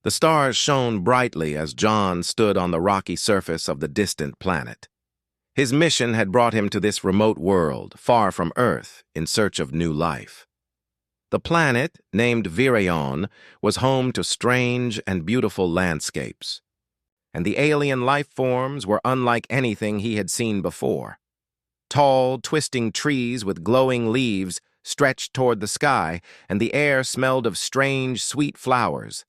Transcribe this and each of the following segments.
The stars shone brightly as John stood on the rocky surface of the distant planet. His mission had brought him to this remote world, far from Earth, in search of new life. The planet, named Virion, was home to strange and beautiful landscapes, and the alien life forms were unlike anything he had seen before. Tall, twisting trees with glowing leaves stretched toward the sky, and the air smelled of strange, sweet flowers.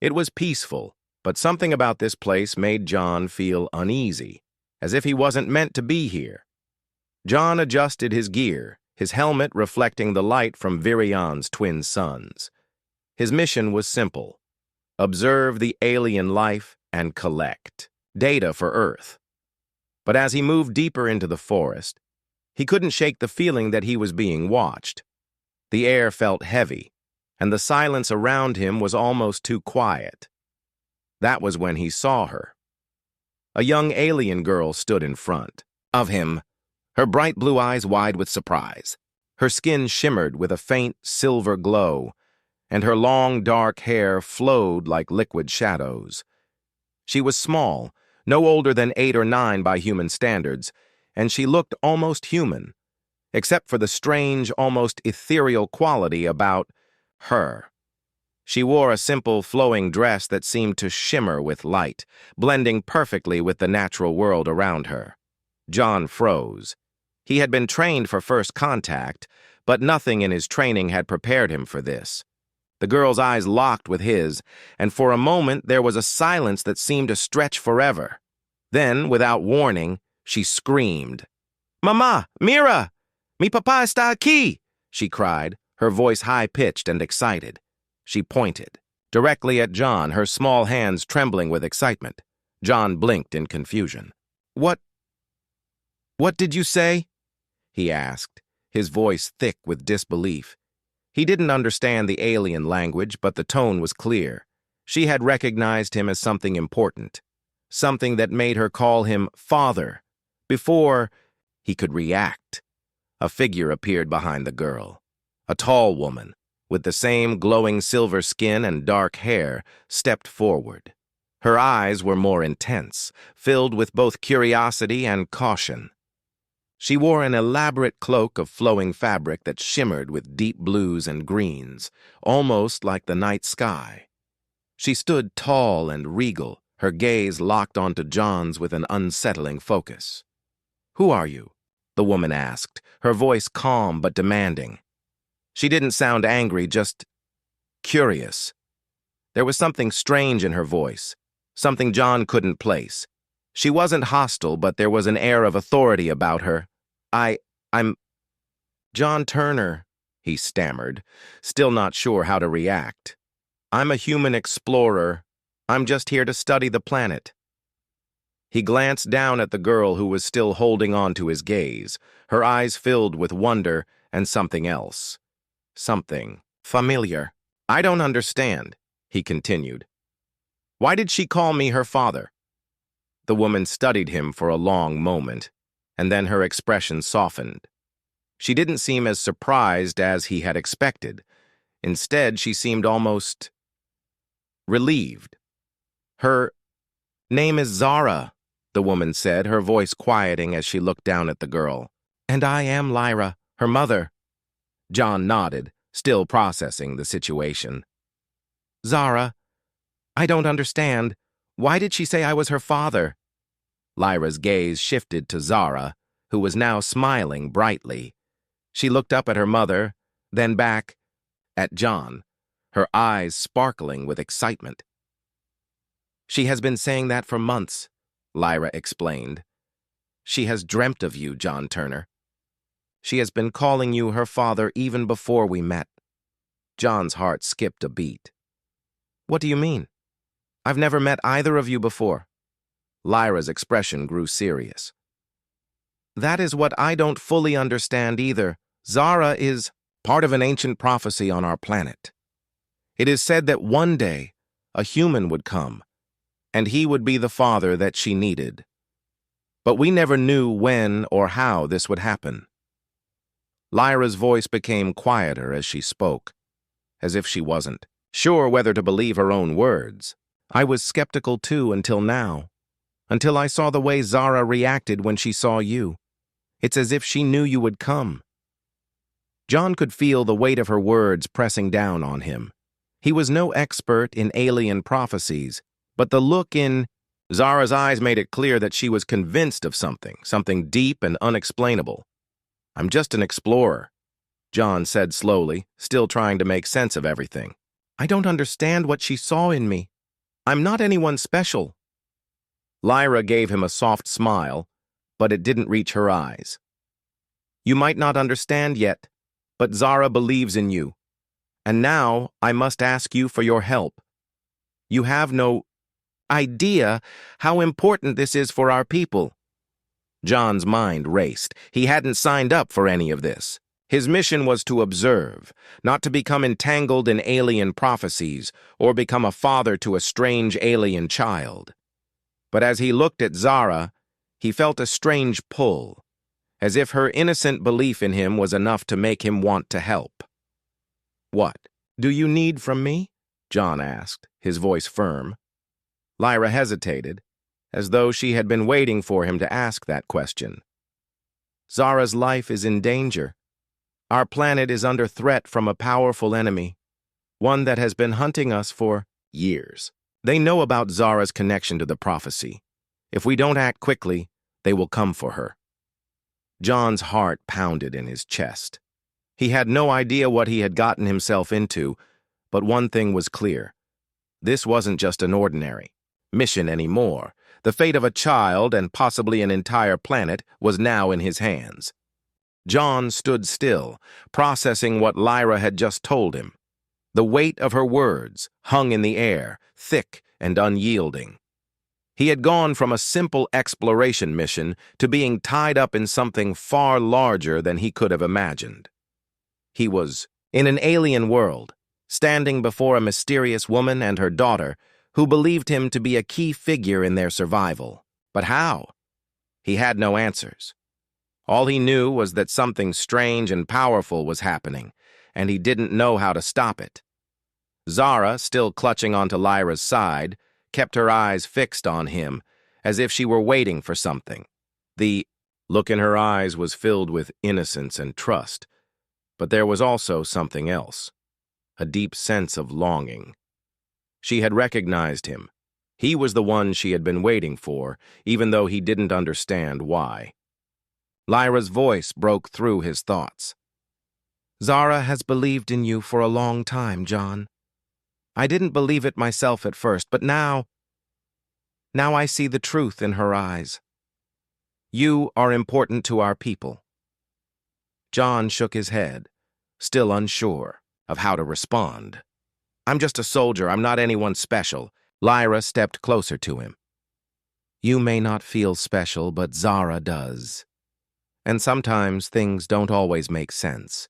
It was peaceful, but something about this place made John feel uneasy, as if he wasn't meant to be here. John adjusted his gear, his helmet reflecting the light from Virion's twin suns. His mission was simple: observe the alien life and collect data for Earth. But as he moved deeper into the forest, he couldn't shake the feeling that he was being watched. The air felt heavy, and the silence around him was almost too quiet. That was when he saw her. A young alien girl stood in front of him, her bright blue eyes wide with surprise. Her skin shimmered with a faint silver glow, and her long dark hair flowed like liquid shadows. She was small, no older than 8 or 9 by human standards, and she looked almost human, except for the strange, almost ethereal quality about her. She wore a simple, flowing dress that seemed to shimmer with light, blending perfectly with the natural world around her. John froze. He had been trained for first contact, but nothing in his training had prepared him for this. The girl's eyes locked with his, and for a moment there was a silence that seemed to stretch forever. Then, without warning, she screamed. "Mama! Mira! Mi papá está aquí!" she cried, her voice high-pitched and excited. She pointed directly at John, her small hands trembling with excitement. John blinked in confusion. What did you say?" he asked, his voice thick with disbelief. He didn't understand the alien language, but the tone was clear. She had recognized him as something important, something that made her call him father. Before he could react, a figure appeared behind the girl. A tall woman, with the same glowing silver skin and dark hair, stepped forward. Her eyes were more intense, filled with both curiosity and caution. She wore an elaborate cloak of flowing fabric that shimmered with deep blues and greens, almost like the night sky. She stood tall and regal, her gaze locked onto John's with an unsettling focus. "Who are you?" the woman asked, her voice calm but demanding. She didn't sound angry, just curious. There was something strange in her voice, something John couldn't place. She wasn't hostile, but there was an air of authority about her. I'm John Turner," he stammered, still not sure how to react. "I'm a human explorer. I'm just here to study the planet." He glanced down at the girl who was still holding on to his gaze, her eyes filled with wonder and something else. Something familiar. "I don't understand," he continued. "Why did she call me her father?" The woman studied him for a long moment, and then her expression softened. She didn't seem as surprised as he had expected. Instead, she seemed almost relieved. "Her name is Zara," the woman said, her voice quieting as she looked down at the girl. "And I am Lyra, her mother." John nodded, still processing the situation. "Zara, I don't understand. Why did she say I was her father?" Lyra's gaze shifted to Zara, who was now smiling brightly. She looked up at her mother, then back at John, her eyes sparkling with excitement. "She has been saying that for months," Lyra explained. "She has dreamt of you, John Turner. She has been calling you her father even before we met." John's heart skipped a beat. "What do you mean? I've never met either of you before." Lyra's expression grew serious. "That is what I don't fully understand either. Zara is part of an ancient prophecy on our planet. It is said that one day a human would come, and he would be the father that she needed. But we never knew when or how this would happen." Lyra's voice became quieter as she spoke, as if she wasn't sure whether to believe her own words. I was skeptical too until now, until I saw the way Zara reacted when she saw you. It's as if she knew you would come. John could feel the weight of her words pressing down on him. He was no expert in alien prophecies, but the look in Zara's eyes made it clear that she was convinced of something deep and unexplainable. "I'm just an explorer," John said slowly, still trying to make sense of everything. "I don't understand what she saw in me. I'm not anyone special." Lyra gave him a soft smile, but it didn't reach her eyes. "You might not understand yet, but Zara believes in you. And now I must ask you for your help. You have no idea how important this is for our people." John's mind raced. He hadn't signed up for any of this. His mission was to observe, not to become entangled in alien prophecies or become a father to a strange alien child. But as he looked at Zara, he felt a strange pull, as if her innocent belief in him was enough to make him want to help. "What do you need from me?" John asked, his voice firm. Lyra hesitated, as though she had been waiting for him to ask that question. "Zara's life is in danger. Our planet is under threat from a powerful enemy, one that has been hunting us for years. They know about Zara's connection to the prophecy. If we don't act quickly, they will come for her." John's heart pounded in his chest. He had no idea what he had gotten himself into, but one thing was clear. This wasn't just an ordinary mission anymore. The fate of a child and possibly an entire planet was now in his hands. John stood still, processing what Lyra had just told him. The weight of her words hung in the air, thick and unyielding. He had gone from a simple exploration mission to being tied up in something far larger than he could have imagined. He was in an alien world, standing before a mysterious woman and her daughter who believed him to be a key figure in their survival. But how? He had no answers. All he knew was that something strange and powerful was happening, and he didn't know how to stop it. Zara, still clutching onto Lyra's side, kept her eyes fixed on him, as if she were waiting for something. The look in her eyes was filled with innocence and trust, but there was also something else, a deep sense of longing. She had recognized him. He was the one she had been waiting for, even though he didn't understand why. Lyra's voice broke through his thoughts. "Zara has believed in you for a long time, John. I didn't believe it myself at first, but now I see the truth in her eyes. You are important to our people." John shook his head, still unsure of how to respond. "I'm just a soldier. I'm not anyone special." Lyra stepped closer to him. "You may not feel special, but Zara does. And sometimes things don't always make sense.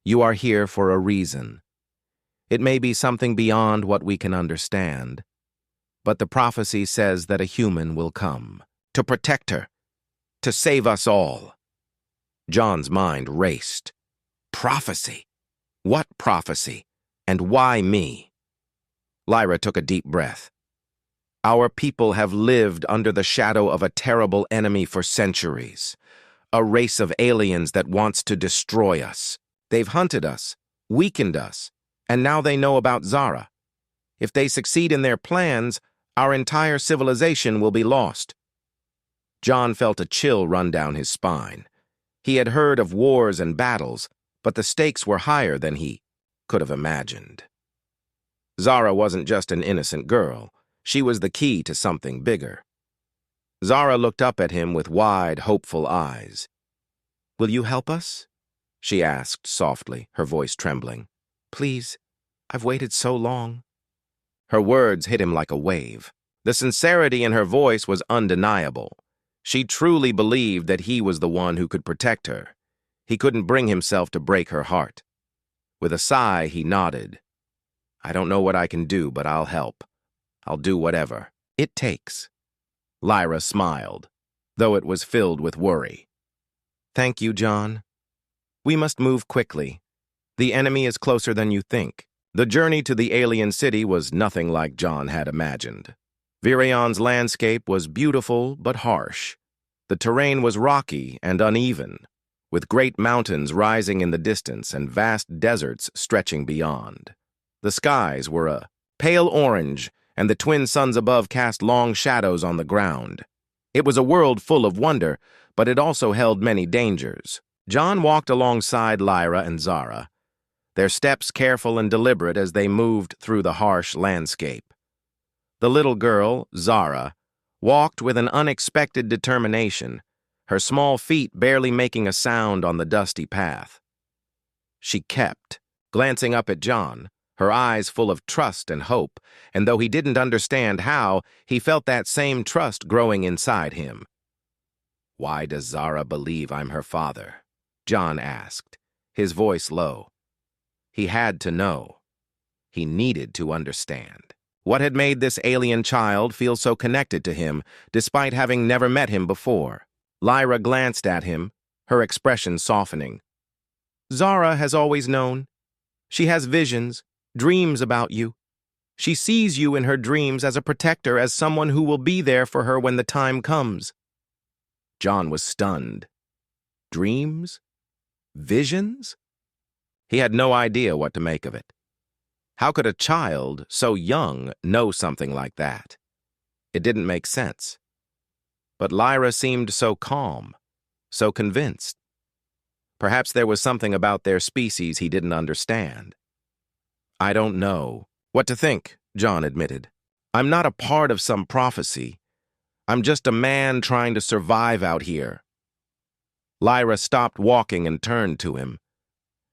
You are here for a reason. It may be something beyond what we can understand, but the prophecy says that a human will come to protect her, to save us all." John's mind raced. Prophecy? What prophecy? And why me? Lyra took a deep breath. "Our people have lived under the shadow of a terrible enemy for centuries. A race of aliens that wants to destroy us. They've hunted us, weakened us, and now they know about Zara. If they succeed in their plans, our entire civilization will be lost." John felt a chill run down his spine. He had heard of wars and battles, but the stakes were higher than he could have imagined. Zara wasn't just an innocent girl. She was the key to something bigger. Zara looked up at him with wide, hopeful eyes. "Will you help us?" she asked softly, her voice trembling. "Please, I've waited so long." Her words hit him like a wave. The sincerity in her voice was undeniable. She truly believed that he was the one who could protect her. He couldn't bring himself to break her heart. With a sigh, he nodded. "I don't know what I can do, but I'll help. I'll do whatever it takes." Lyra smiled, though it was filled with worry. "Thank you, John. We must move quickly. The enemy is closer than you think." The journey to the alien city was nothing like John had imagined. Virion's landscape was beautiful but harsh. The terrain was rocky and uneven, with great mountains rising in the distance and vast deserts stretching beyond. The skies were a pale orange, and the twin suns above cast long shadows on the ground. It was a world full of wonder, but it also held many dangers. John walked alongside Lyra and Zara, their steps careful and deliberate as they moved through the harsh landscape. The little girl, Zara, walked with an unexpected determination, her small feet barely making a sound on the dusty path. She kept, glancing up at John, her eyes full of trust and hope, and though he didn't understand how, he felt that same trust growing inside him. "Why does Zara believe I'm her father?" John asked, his voice low. He had to know. He needed to understand. What had made this alien child feel so connected to him, despite having never met him before? Lyra glanced at him, her expression softening. "Zara has always known. She has visions, dreams about you. She sees you in her dreams as a protector, as someone who will be there for her when the time comes." John was stunned. Dreams? Visions? He had no idea what to make of it. How could a child so young know something like that? It didn't make sense. But Lyra seemed so calm, so convinced. Perhaps there was something about their species he didn't understand. "I don't know what to think," John admitted. "I'm not a part of some prophecy. I'm just a man trying to survive out here." Lyra stopped walking and turned to him.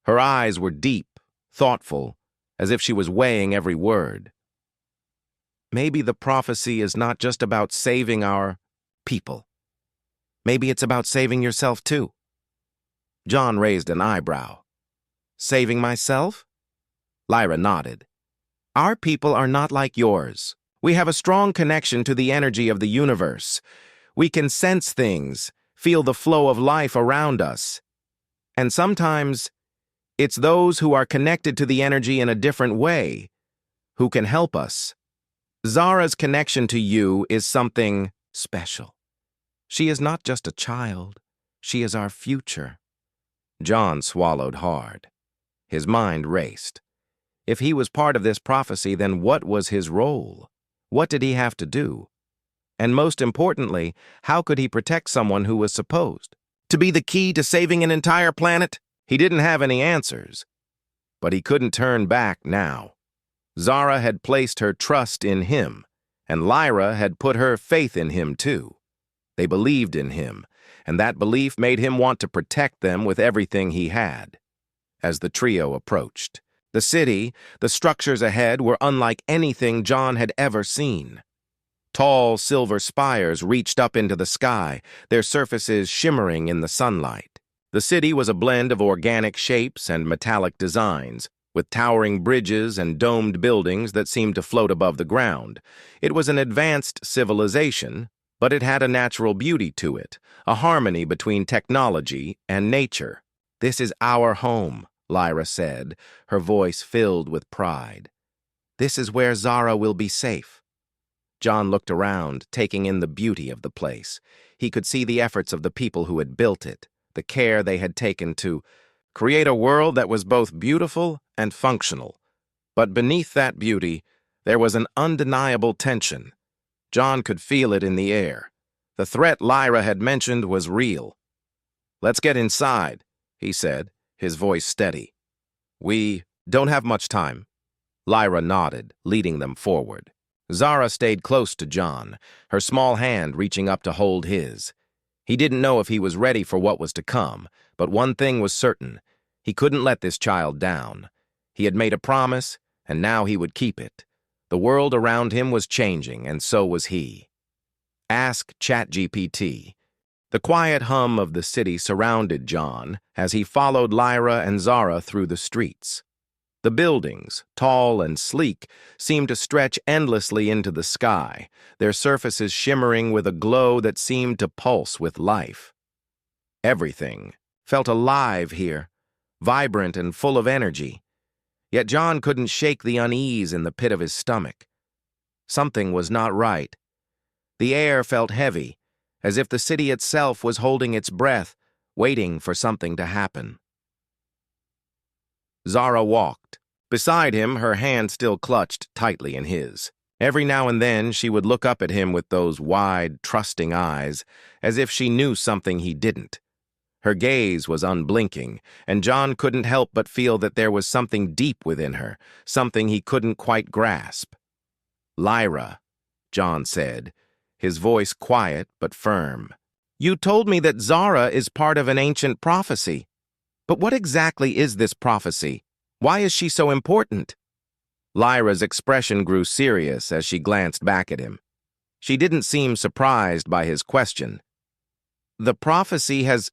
Her eyes were deep, thoughtful, as if she was weighing every word. "Maybe the prophecy is not just about saving our people. Maybe it's about saving yourself too." John raised an eyebrow. "Saving myself?" Lyra nodded. "Our people are not like yours. We have a strong connection to the energy of the universe. We can sense things, feel the flow of life around us. And sometimes, it's those who are connected to the energy in a different way who can help us. Zara's connection to you is something special. She is not just a child. She is our future." John swallowed hard. His mind raced. If he was part of this prophecy, then what was his role? What did he have to do? And most importantly, how could he protect someone who was supposed to be the key to saving an entire planet? He didn't have any answers, but he couldn't turn back now. Zara had placed her trust in him, and Lyra had put her faith in him too. They believed in him, and that belief made him want to protect them with everything he had. As the trio approached, the city, the structures ahead were unlike anything John had ever seen. Tall silver spires reached up into the sky, their surfaces shimmering in the sunlight. The city was a blend of organic shapes and metallic designs, with towering bridges and domed buildings that seemed to float above the ground. It was an advanced civilization, but it had a natural beauty to it, a harmony between technology and nature. "This is our home," Lyra said, her voice filled with pride. "This is where Zara will be safe." John looked around, taking in the beauty of the place. He could see the efforts of the people who had built it, the care they had taken to create a world that was both beautiful and functional. But beneath that beauty, there was an undeniable tension. John could feel it in the air. The threat Lyra had mentioned was real. "Let's get inside," he said, his voice steady. "We don't have much time." Lyra nodded, leading them forward. Zara stayed close to John, her small hand reaching up to hold his. He didn't know if he was ready for what was to come, but one thing was certain. He couldn't let this child down. He had made a promise, and now he would keep it. The world around him was changing, and so was he. Ask ChatGPT. The quiet hum of the city surrounded John as he followed Lyra and Zara through the streets. The buildings, tall and sleek, seemed to stretch endlessly into the sky, their surfaces shimmering with a glow that seemed to pulse with life. Everything felt alive here, vibrant and full of energy. Yet John couldn't shake the unease in the pit of his stomach. Something was not right. The air felt heavy, as if the city itself was holding its breath, waiting for something to happen. Zara walked. Beside him, her hand still clutched tightly in his. Every now and then, she would look up at him with those wide, trusting eyes, as if she knew something he didn't. Her gaze was unblinking, and John couldn't help but feel that there was something deep within her, something he couldn't quite grasp. "Lyra," John said, his voice quiet but firm. "You told me that Zara is part of an ancient prophecy. But what exactly is this prophecy? Why is she so important?" Lyra's expression grew serious as she glanced back at him. She didn't seem surprised by his question. "The prophecy has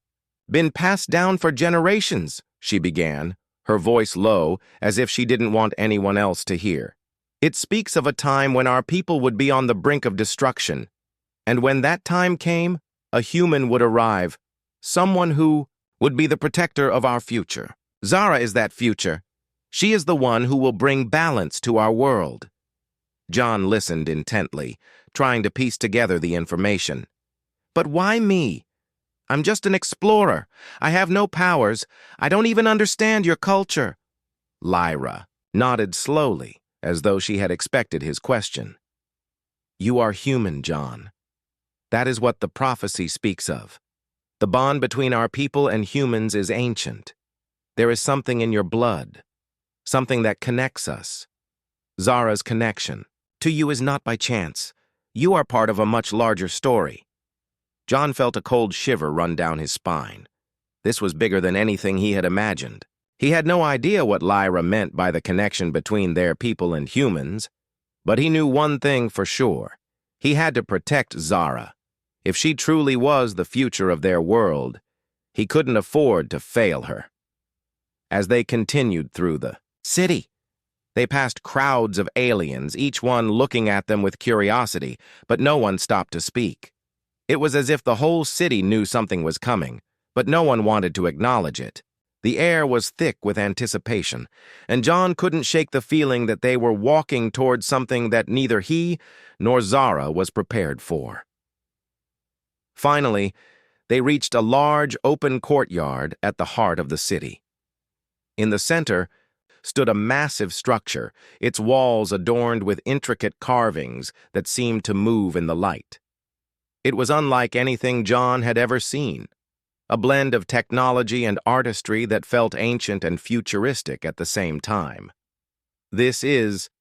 been passed down for generations," she began, her voice low, as if she didn't want anyone else to hear. "It speaks of a time when our people would be on the brink of destruction. And when that time came, a human would arrive, someone who would be the protector of our future. Zara is that future. She is the one who will bring balance to our world." John listened intently, trying to piece together the information. "But why me? I'm just an explorer. I have no powers. I don't even understand your culture." Lyra nodded slowly, as though she had expected his question. "You are human, John. That is what the prophecy speaks of. The bond between our people and humans is ancient. There is something in your blood, something that connects us. Zara's connection to you is not by chance. You are part of a much larger story." John felt a cold shiver run down his spine. This was bigger than anything he had imagined. He had no idea what Lyra meant by the connection between their people and humans, but he knew one thing for sure. He had to protect Zara. If she truly was the future of their world, he couldn't afford to fail her. As they continued through the city, they passed crowds of aliens, each one looking at them with curiosity, but no one stopped to speak. It was as if the whole city knew something was coming, but no one wanted to acknowledge it. The air was thick with anticipation, and John couldn't shake the feeling that they were walking toward something that neither he nor Zara was prepared for. Finally, they reached a large, open courtyard at the heart of the city. In the center stood a massive structure, its walls adorned with intricate carvings that seemed to move in the light. It was unlike anything John had ever seen, a blend of technology and artistry that felt ancient and futuristic at the same time. "This is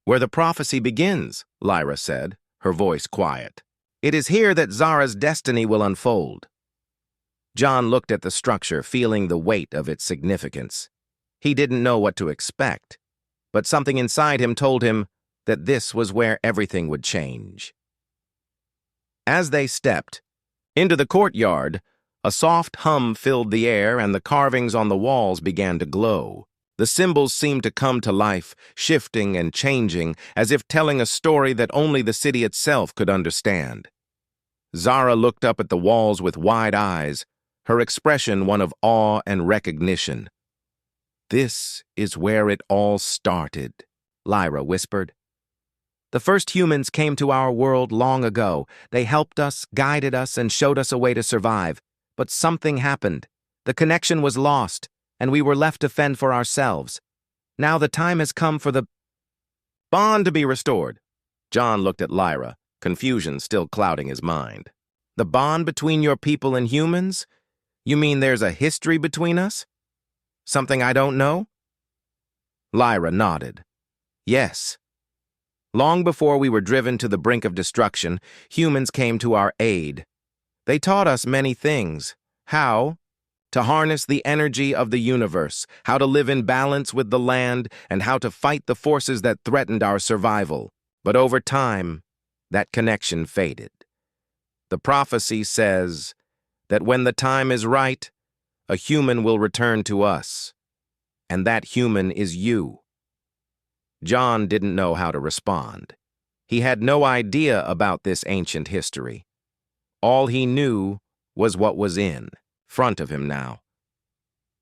where the prophecy begins," Lyra said, her voice quiet. "It is here that Zara's destiny will unfold." John looked at the structure, feeling the weight of its significance. He didn't know what to expect, but something inside him told him that this was where everything would change. As they stepped into the courtyard, a soft hum filled the air and the carvings on the walls began to glow. The symbols seemed to come to life, shifting and changing, as if telling a story that only the city itself could understand. Zara looked up at the walls with wide eyes, her expression one of awe and recognition. "This is where it all started," Lyra whispered. "The first humans came to our world long ago. They helped us, guided us, and showed us a way to survive. But something happened. The connection was lost, and we were left to fend for ourselves. Now the time has come for the bond to be restored." John looked at Lyra, confusion still clouding his mind. "The bond between your people and humans? You mean there's a history between us? Something I don't know?" Lyra nodded. "Yes. Long before we were driven to the brink of destruction, humans came to our aid. They taught us many things. How to harness the energy of the universe, how to live in balance with the land, and how to fight the forces that threatened our survival. But over time, that connection faded. The prophecy says that when the time is right, a human will return to us, and that human is you." John didn't know how to respond. He had no idea about this ancient history. All he knew was what was in front of him now.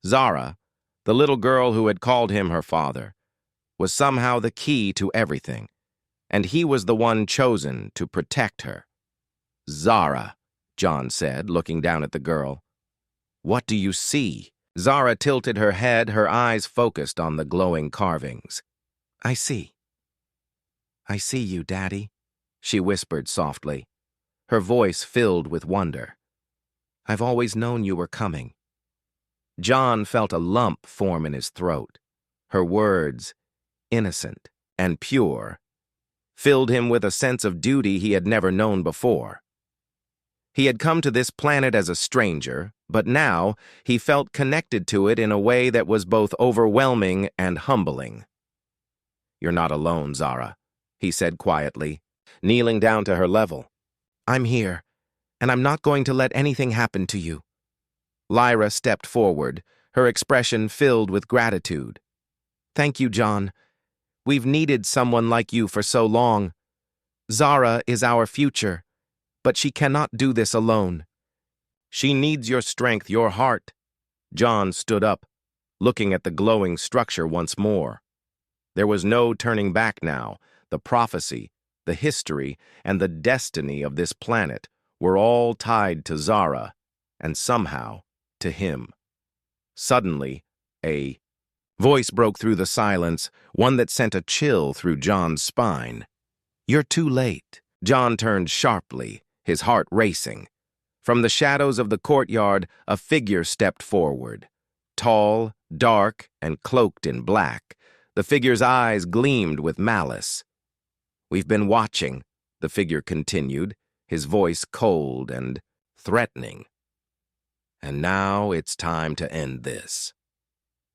Zara, the little girl who had called him her father, was somehow the key to everything, and he was the one chosen to protect her. "Zara," John said, looking down at the girl. "What do you see?" Zara tilted her head, her eyes focused on the glowing carvings. I see you, Daddy," she whispered softly, her voice filled with wonder. "I've always known you were coming." John felt a lump form in his throat. Her words, innocent and pure, filled him with a sense of duty he had never known before. He had come to this planet as a stranger, but now he felt connected to it in a way that was both overwhelming and humbling. "You're not alone, Zara," he said quietly, kneeling down to her level. "I'm here, and I'm not going to let anything happen to you." Lyra stepped forward, her expression filled with gratitude. "Thank you, John. We've needed someone like you for so long. Zara is our future, but she cannot do this alone." "She needs your strength, your heart." John stood up, looking at the glowing structure once more. There was no turning back now. The prophecy, the history, and the destiny of this planet were all tied to Zara, and somehow to him. Suddenly, a voice broke through the silence, one that sent a chill through John's spine. "You're too late." John turned sharply, his heart racing. From the shadows of the courtyard, a figure stepped forward. Tall, dark, and cloaked in black, the figure's eyes gleamed with malice. "We've been watching," the figure continued, his voice cold and threatening. "And now it's time to end this."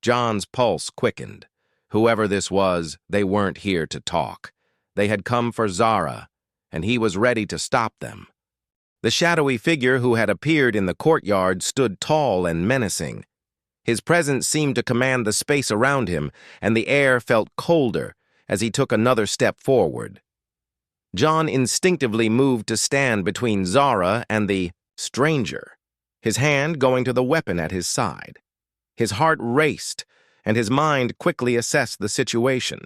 John's pulse quickened. Whoever this was, they weren't here to talk. They had come for Zara, and he was ready to stop them. The shadowy figure who had appeared in the courtyard stood tall and menacing. His presence seemed to command the space around him, and the air felt colder as he took another step forward. John instinctively moved to stand between Zara and the stranger, his hand going to the weapon at his side. His heart raced, and his mind quickly assessed the situation.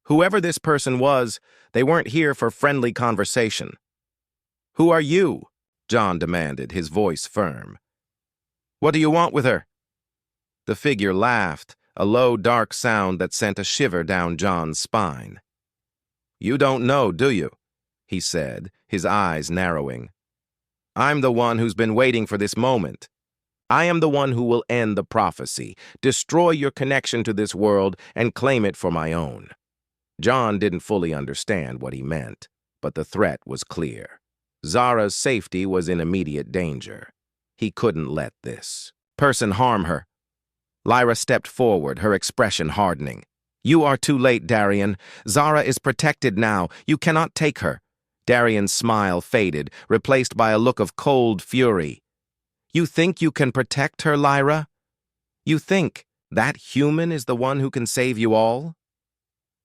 Whoever this person was, they weren't here for friendly conversation. "Who are you?" John demanded, his voice firm. "What do you want with her?" The figure laughed, a low, dark sound that sent a shiver down John's spine. "You don't know, do you?" he said, his eyes narrowing. "I'm the one who's been waiting for this moment. I am the one who will end the prophecy, destroy your connection to this world, and claim it for my own." John didn't fully understand what he meant, but the threat was clear. Zara's safety was in immediate danger. He couldn't let this person harm her. Lyra stepped forward, her expression hardening. "You are too late, Darian. Zara is protected now. You cannot take her." Darian's smile faded, replaced by a look of cold fury. "You think you can protect her, Lyra? You think that human is the one who can save you all?"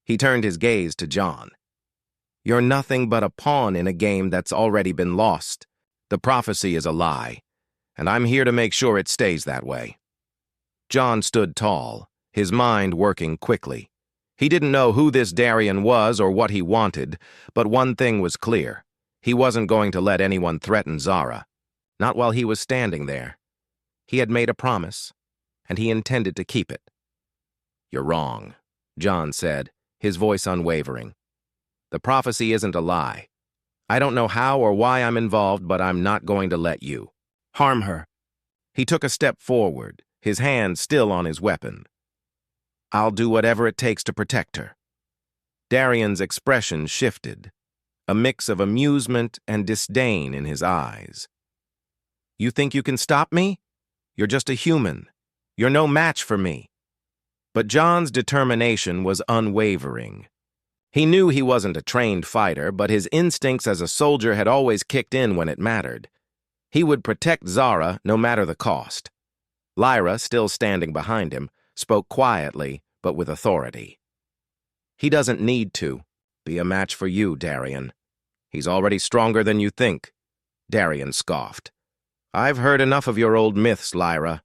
He turned his gaze to John. "You're nothing but a pawn in a game that's already been lost. The prophecy is a lie, and I'm here to make sure it stays that way." John stood tall, his mind working quickly. He didn't know who this Darian was or what he wanted, but one thing was clear. He wasn't going to let anyone threaten Zara, not while he was standing there. He had made a promise, and he intended to keep it. "You're wrong," John said, his voice unwavering. "The prophecy isn't a lie. I don't know how or why I'm involved, but I'm not going to let you harm her." He took a step forward, his hand still on his weapon. "I'll do whatever it takes to protect her." Darian's expression shifted, a mix of amusement and disdain in his eyes. "You think you can stop me? You're just a human. You're no match for me." But John's determination was unwavering. He knew he wasn't a trained fighter, but his instincts as a soldier had always kicked in when it mattered. He would protect Zara no matter the cost. Lyra, still standing behind him, spoke quietly but with authority. "He doesn't need to be a match for you, Darian. He's already stronger than you think." Darian scoffed. "I've heard enough of your old myths, Lyra.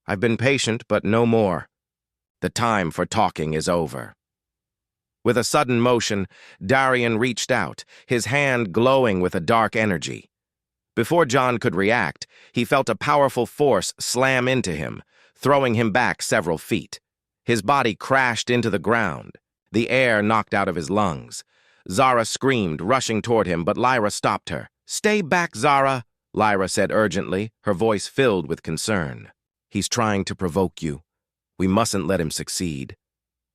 I've been patient, but no more. The time for talking is over." With a sudden motion, Darian reached out, his hand glowing with a dark energy. Before John could react, he felt a powerful force slam into him, throwing him back several feet. His body crashed into the ground, the air knocked out of his lungs. Zara screamed, rushing toward him, but Lyra stopped her. "Stay back, Zara," Lyra said urgently, her voice filled with concern. "He's trying to provoke you. We mustn't let him succeed."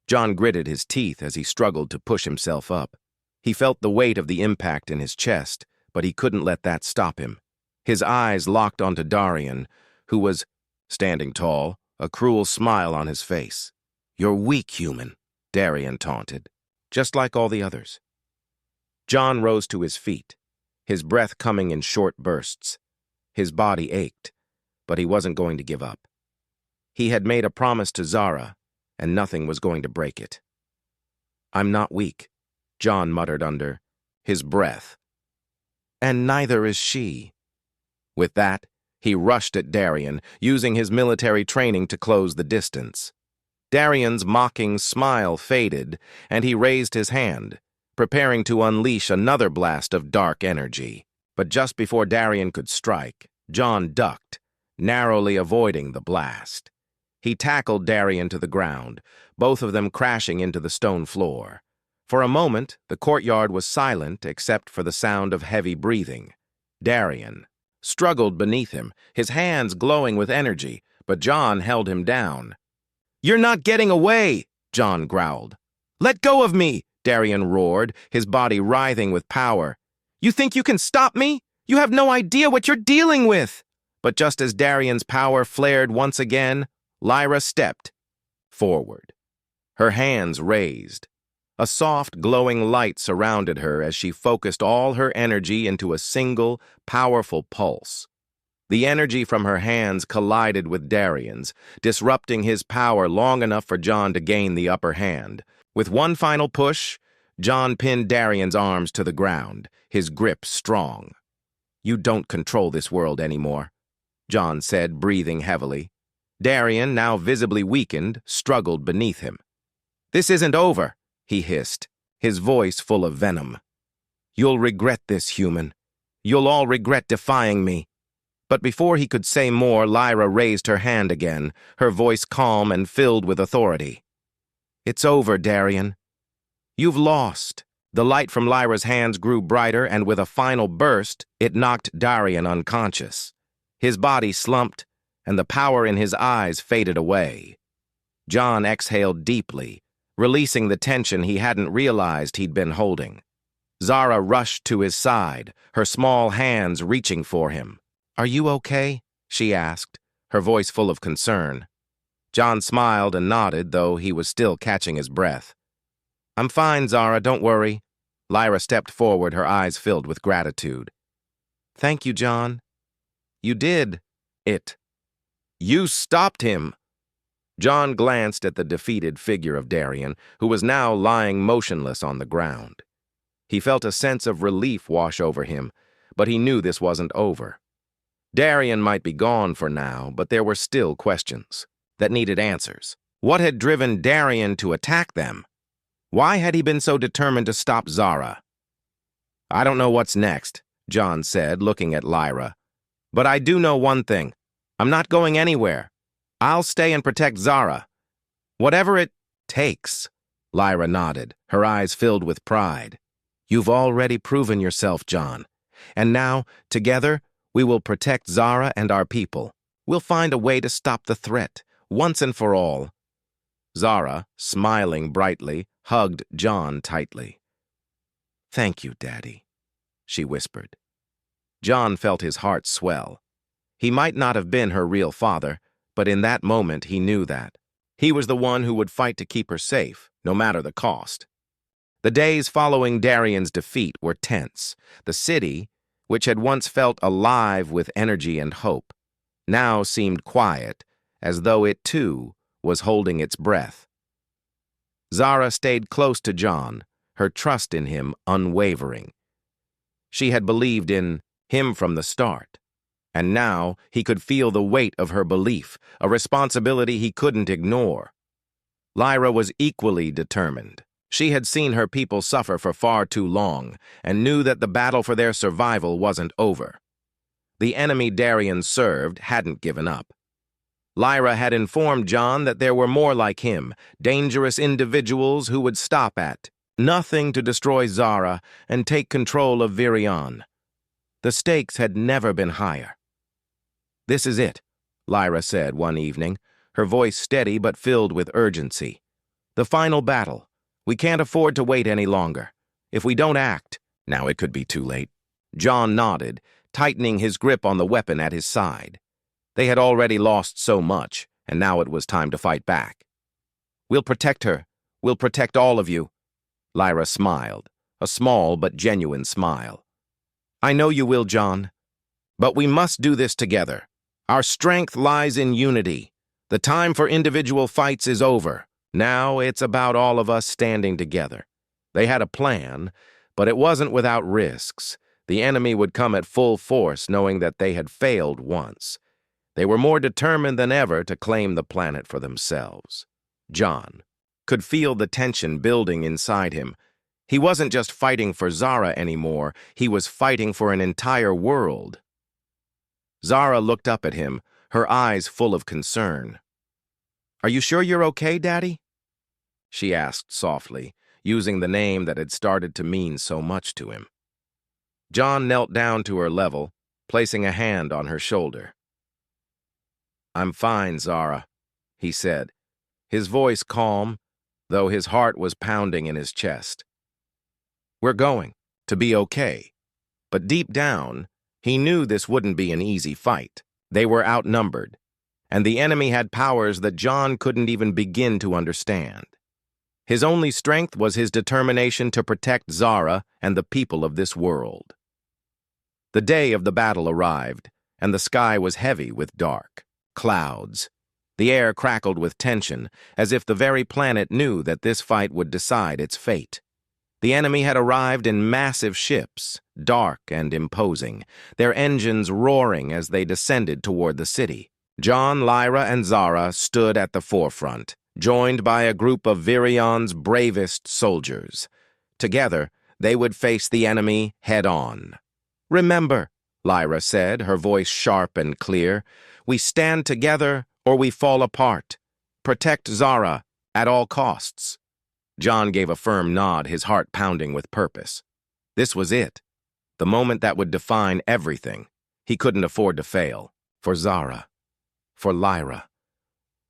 John gritted his teeth as he struggled to push himself up. He felt the weight of the impact in his chest, but he couldn't let that stop him. His eyes locked onto Darian, who was standing tall, a cruel smile on his face. "You're weak, human," Darian taunted, "just like all the others." John rose to his feet, his breath coming in short bursts. His body ached, but he wasn't going to give up. He had made a promise to Zara, and nothing was going to break it. "I'm not weak," John muttered under his breath. "And neither is she." With that, he rushed at Darian, using his military training to close the distance. Darian's mocking smile faded, and he raised his hand, preparing to unleash another blast of dark energy. But just before Darian could strike, John ducked, narrowly avoiding the blast. He tackled Darian to the ground, both of them crashing into the stone floor. For a moment, the courtyard was silent except for the sound of heavy breathing. Darian struggled beneath him, his hands glowing with energy, but John held him down. "You're not getting away," John growled. "Let go of me," Darian roared, his body writhing with power. "You think you can stop me? You have no idea what you're dealing with." But just as Darian's power flared once again, Lyra stepped forward, her hands raised. A soft, glowing light surrounded her as she focused all her energy into a single, powerful pulse. The energy from her hands collided with Darian's, disrupting his power long enough for John to gain the upper hand. With one final push, John pinned Darian's arms to the ground, his grip strong. "You don't control this world anymore," John said, breathing heavily. Darian, now visibly weakened, struggled beneath him. "This isn't over," he hissed, his voice full of venom. "You'll regret this, human. You'll all regret defying me." But before he could say more, Lyra raised her hand again, her voice calm and filled with authority. "It's over, Darian. You've lost." The light from Lyra's hands grew brighter, and with a final burst, it knocked Darian unconscious. His body slumped, and the power in his eyes faded away. John exhaled deeply, releasing the tension he hadn't realized he'd been holding. Zara rushed to his side, her small hands reaching for him. "Are you okay?" she asked, her voice full of concern. John smiled and nodded, though he was still catching his breath. "I'm fine, Zara, don't worry." Lyra stepped forward, her eyes filled with gratitude. "Thank you, John. You did it. You stopped him." John glanced at the defeated figure of Darian, who was now lying motionless on the ground. He felt a sense of relief wash over him, but he knew this wasn't over. Darian might be gone for now, but there were still questions that needed answers. What had driven Darian to attack them? Why had he been so determined to stop Zara? "I don't know what's next," John said, looking at Lyra. "But I do know one thing. I'm not going anywhere. I'll stay and protect Zara. Whatever it takes." Lyra nodded, her eyes filled with pride. "You've already proven yourself, John. And now, together, we will protect Zara and our people. We'll find a way to stop the threat, once and for all." Zara, smiling brightly, hugged John tightly. "Thank you, Daddy," she whispered. John felt his heart swell. He might not have been her real father, but in that moment he knew that. He was the one who would fight to keep her safe, no matter the cost. The days following Darian's defeat were tense. The city, which had once felt alive with energy and hope, now seemed quiet, as though it too was holding its breath. Zara stayed close to John, her trust in him unwavering. She had believed in him from the start, and now he could feel the weight of her belief, a responsibility he couldn't ignore. Lyra was equally determined. She had seen her people suffer for far too long and knew that the battle for their survival wasn't over. The enemy Darien served hadn't given up. Lyra had informed John that there were more like him, dangerous individuals who would stop at nothing to destroy Zara and take control of Virion. The stakes had never been higher. "This is it," Lyra said one evening, her voice steady but filled with urgency. "The final battle. We can't afford to wait any longer. If we don't act, now it could be too late." John nodded, tightening his grip on the weapon at his side. They had already lost so much, and now it was time to fight back. "We'll protect her. We'll protect all of you." Lyra smiled, a small but genuine smile. "I know you will, John. But we must do this together. Our strength lies in unity. The time for individual fights is over. Now it's about all of us standing together." They had a plan, but it wasn't without risks. The enemy would come at full force, knowing that they had failed once. They were more determined than ever to claim the planet for themselves. John could feel the tension building inside him. He wasn't just fighting for Zara anymore, he was fighting for an entire world. Zara looked up at him, her eyes full of concern. "Are you sure you're okay, Daddy?" she asked softly, using the name that had started to mean so much to him. John knelt down to her level, placing a hand on her shoulder. "I'm fine, Zara," he said, his voice calm, though his heart was pounding in his chest. "We're going to be okay." But deep down, he knew this wouldn't be an easy fight. They were outnumbered, and the enemy had powers that John couldn't even begin to understand. His only strength was his determination to protect Zara and the people of this world. The day of the battle arrived, and the sky was heavy with dark clouds. The air crackled with tension, as if the very planet knew that this fight would decide its fate. The enemy had arrived in massive ships, dark and imposing, their engines roaring as they descended toward the city. John, Lyra, and Zara stood at the forefront, joined by a group of Virion's bravest soldiers. Together, they would face the enemy head-on. "Remember," Lyra said, her voice sharp and clear, "we stand together or we fall apart. Protect Zara at all costs." John gave a firm nod, his heart pounding with purpose. This was it, the moment that would define everything. He couldn't afford to fail. For Zara, for Lyra,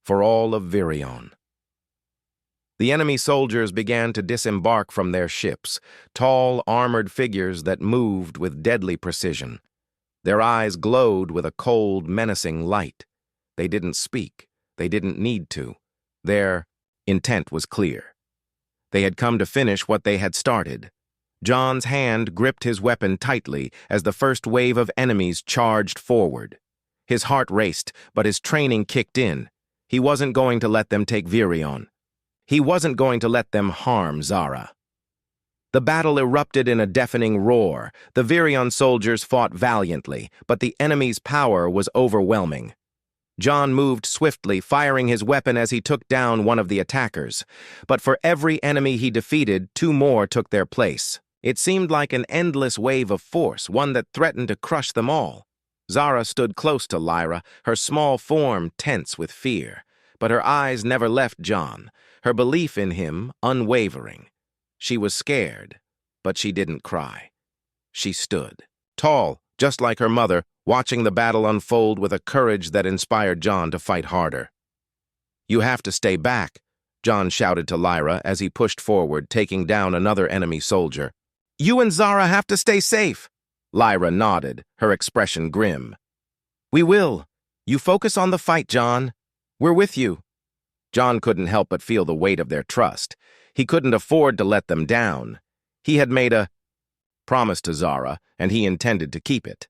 for all of Virion. The enemy soldiers began to disembark from their ships, tall, armored figures that moved with deadly precision. Their eyes glowed with a cold, menacing light. They didn't speak. They didn't need to. Their intent was clear. They had come to finish what they had started. John's hand gripped his weapon tightly as the first wave of enemies charged forward. His heart raced, but his training kicked in. He wasn't going to let them take Virion. He wasn't going to let them harm Zara. The battle erupted in a deafening roar. The Virion soldiers fought valiantly, but the enemy's power was overwhelming. John moved swiftly, firing his weapon as he took down one of the attackers. But for every enemy he defeated, two more took their place. It seemed like an endless wave of force, one that threatened to crush them all. Zara stood close to Lyra, her small form tense with fear. But her eyes never left John, her belief in him unwavering. She was scared, but she didn't cry. She stood, tall, just like her mother, watching the battle unfold with a courage that inspired John to fight harder. "You have to stay back," John shouted to Lyra as he pushed forward, taking down another enemy soldier. "You and Zara have to stay safe." Lyra nodded, her expression grim. "We will. You focus on the fight, John. We're with you." John couldn't help but feel the weight of their trust. He couldn't afford to let them down. He had made a promise to Zara, and he intended to keep it.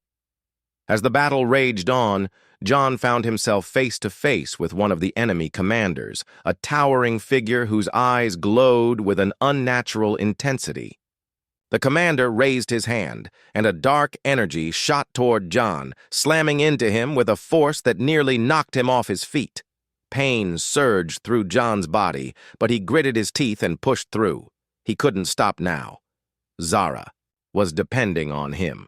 As the battle raged on, John found himself face to face with one of the enemy commanders, a towering figure whose eyes glowed with an unnatural intensity. The commander raised his hand, and a dark energy shot toward John, slamming into him with a force that nearly knocked him off his feet. Pain surged through John's body, but he gritted his teeth and pushed through. He couldn't stop now. Zara was depending on him.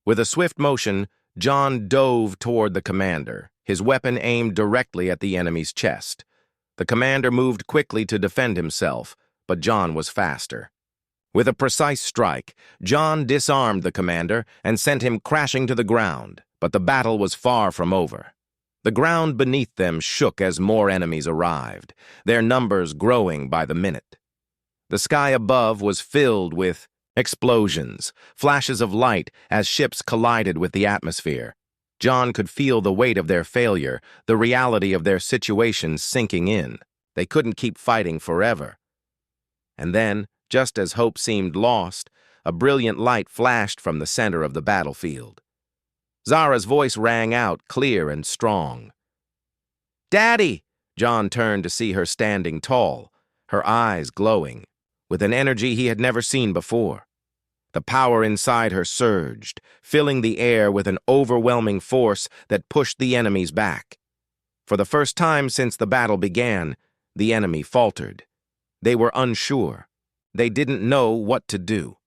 With a swift motion, John dove toward the commander, his weapon aimed directly at the enemy's chest. The commander moved quickly to defend himself, but John was faster. With a precise strike, John disarmed the commander and sent him crashing to the ground, but the battle was far from over. The ground beneath them shook as more enemies arrived, their numbers growing by the minute. The sky above was filled with explosions, flashes of light as ships collided with the atmosphere. John could feel the weight of their failure, the reality of their situation sinking in. They couldn't keep fighting forever. And then, just as hope seemed lost, a brilliant light flashed from the center of the battlefield. Zara's voice rang out, clear and strong. "Daddy!" John turned to see her standing tall, her eyes glowing, with an energy he had never seen before. The power inside her surged, filling the air with an overwhelming force that pushed the enemies back. For the first time since the battle began, the enemy faltered. They were unsure. They didn't know what to do.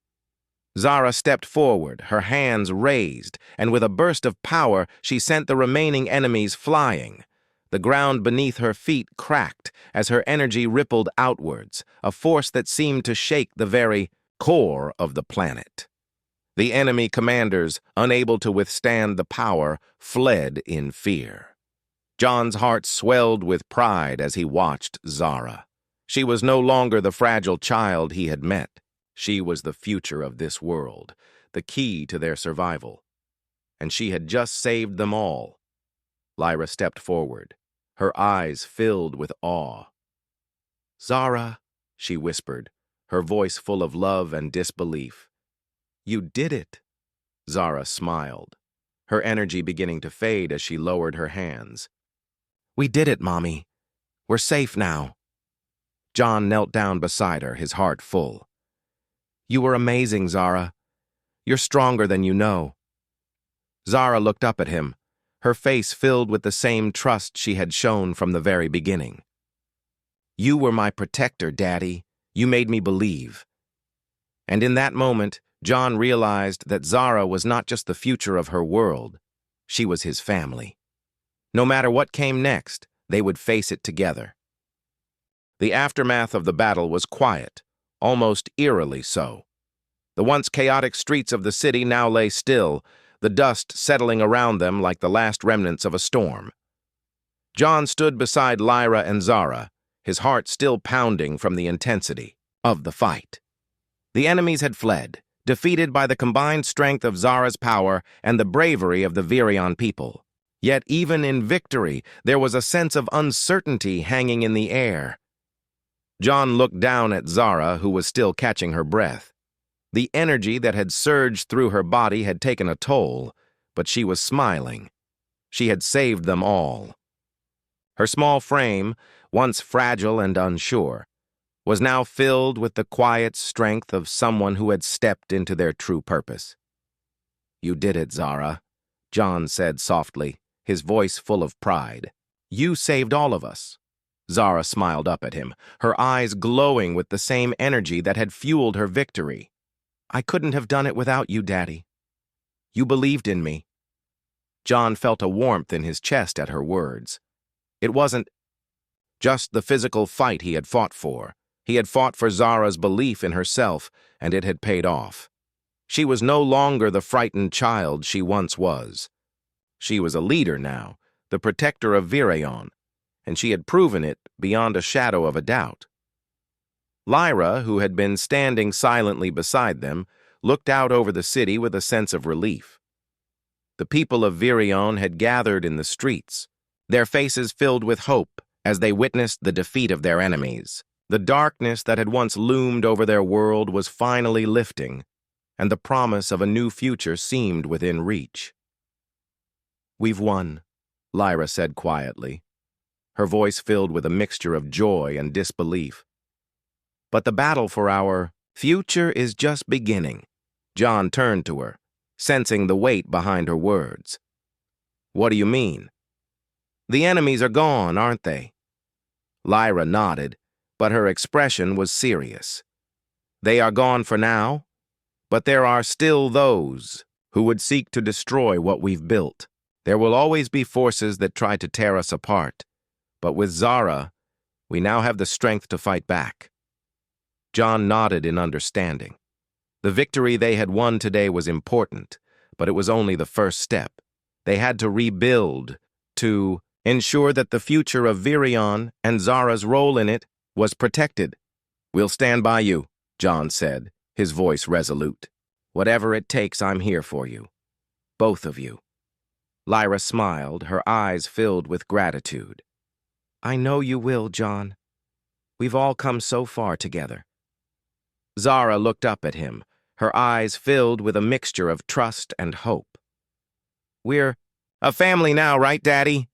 Zara stepped forward, her hands raised, and with a burst of power, she sent the remaining enemies flying. The ground beneath her feet cracked as her energy rippled outwards, a force that seemed to shake the very core of the planet. The enemy commanders, unable to withstand the power, fled in fear. John's heart swelled with pride as he watched Zara. She was no longer the fragile child he had met. She was the future of this world, the key to their survival. And she had just saved them all. Lyra stepped forward, her eyes filled with awe. "Zara," she whispered, her voice full of love and disbelief. "You did it." Zara smiled, her energy beginning to fade as she lowered her hands. "We did it, Mommy. We're safe now." John knelt down beside her, his heart full. "You were amazing, Zara. You're stronger than you know." Zara looked up at him, her face filled with the same trust she had shown from the very beginning. "You were my protector, Daddy. You made me believe." And in that moment, John realized that Zara was not just the future of her world. She was his family. No matter what came next, they would face it together. The aftermath of the battle was quiet, almost eerily so. The once chaotic streets of the city now lay still, the dust settling around them like the last remnants of a storm. John stood beside Lyra and Zara, his heart still pounding from the intensity of the fight. The enemies had fled, defeated by the combined strength of Zara's power and the bravery of the Virion people. Yet even in victory, there was a sense of uncertainty hanging in the air. John looked down at Zara, who was still catching her breath. The energy that had surged through her body had taken a toll, but she was smiling. She had saved them all. Her small frame, once fragile and unsure, was now filled with the quiet strength of someone who had stepped into their true purpose. "You did it, Zara," John said softly, his voice full of pride. "You saved all of us." Zara smiled up at him, her eyes glowing with the same energy that had fueled her victory. "I couldn't have done it without you, Daddy. You believed in me." John felt a warmth in his chest at her words. It wasn't just the physical fight he had fought for. He had fought for Zara's belief in herself, and it had paid off. She was no longer the frightened child she once was. She was a leader now, the protector of Virion, and she had proven it beyond a shadow of a doubt. Lyra, who had been standing silently beside them, looked out over the city with a sense of relief. The people of Virion had gathered in the streets, their faces filled with hope as they witnessed the defeat of their enemies. The darkness that had once loomed over their world was finally lifting, and the promise of a new future seemed within reach. "We've won," Lyra said quietly, her voice filled with a mixture of joy and disbelief. "But the battle for our future is just beginning." John turned to her, sensing the weight behind her words. "What do you mean?" "The enemies are gone, aren't they?" Lyra nodded, but her expression was serious. They are gone for now, but there are still those who would seek to destroy what we've built. There will always be forces that try to tear us apart, but with Zara, we now have the strength to fight back. John nodded in understanding. The victory they had won today was important, but it was only the first step. They had to rebuild, to ensure that the future of Virion and Zara's role in it was protected. "We'll stand by you," John said, his voice resolute. "Whatever it takes, I'm here for you. Both of you." Lyra smiled, her eyes filled with gratitude. "I know you will, John. We've all come so far together." Zara looked up at him, her eyes filled with a mixture of trust and hope. "We're a family now, right, Daddy?"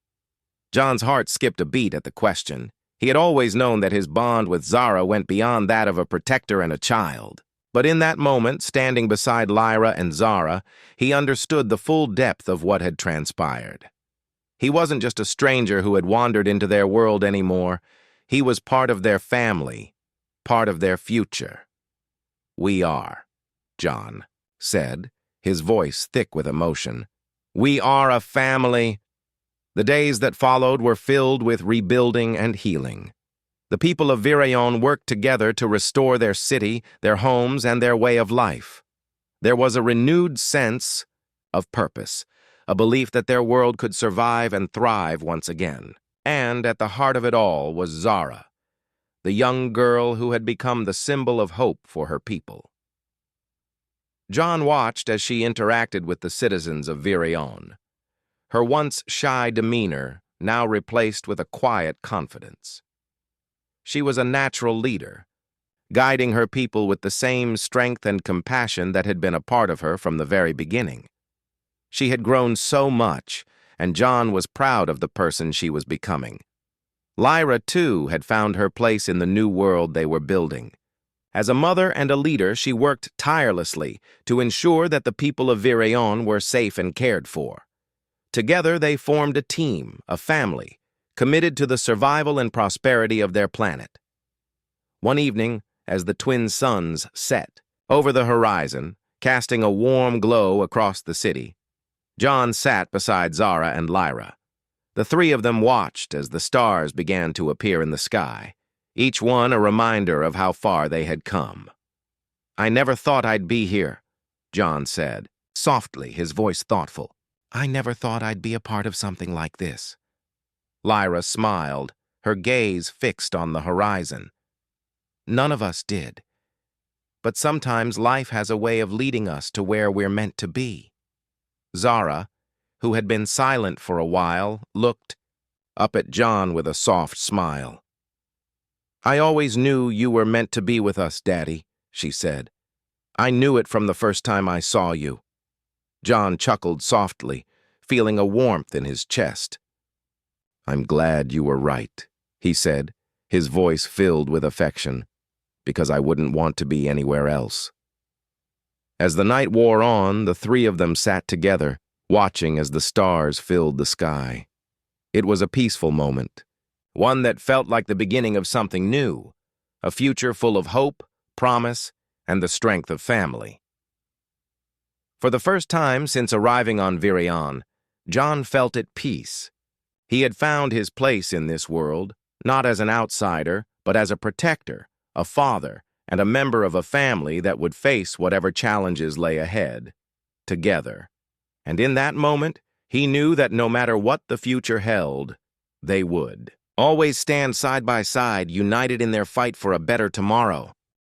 John's heart skipped a beat at the question. He had always known that his bond with Zara went beyond that of a protector and a child. But in that moment, standing beside Lyra and Zara, he understood the full depth of what had transpired. He wasn't just a stranger who had wandered into their world anymore. He was part of their family, part of their future. "We are," John said, his voice thick with emotion. "We are a family." The days that followed were filled with rebuilding and healing. The people of Virion worked together to restore their city, their homes, and their way of life. There was a renewed sense of purpose, a belief that their world could survive and thrive once again. And at the heart of it all was Zara, the young girl who had become the symbol of hope for her people. John watched as she interacted with the citizens of Virion, her once shy demeanor now replaced with a quiet confidence. She was a natural leader, guiding her people with the same strength and compassion that had been a part of her from the very beginning. She had grown so much, and John was proud of the person she was becoming. Lyra, too, had found her place in the new world they were building. As a mother and a leader, she worked tirelessly to ensure that the people of Virion were safe and cared for. Together, they formed a team, a family, committed to the survival and prosperity of their planet. One evening, as the twin suns set over the horizon, casting a warm glow across the city, John sat beside Zara and Lyra. The three of them watched as the stars began to appear in the sky, each one a reminder of how far they had come. "I never thought I'd be here," John said, softly, his voice thoughtful. "I never thought I'd be a part of something like this." Lyra smiled, her gaze fixed on the horizon. "None of us did. But sometimes life has a way of leading us to where we're meant to be." Zara, who had been silent for a while, looked up at John with a soft smile. "I always knew you were meant to be with us, Daddy," she said. "I knew it from the first time I saw you." John chuckled softly, feeling a warmth in his chest. "I'm glad you were right," he said, his voice filled with affection, "because I wouldn't want to be anywhere else." As the night wore on, the three of them sat together, watching as the stars filled the sky. It was a peaceful moment, one that felt like the beginning of something new, a future full of hope, promise, and the strength of family. For the first time since arriving on Virion, John felt at peace. He had found his place in this world, not as an outsider, but as a protector, a father, and a member of a family that would face whatever challenges lay ahead, together. And in that moment, he knew that no matter what the future held, they would always stand side by side, united in their fight for a better tomorrow.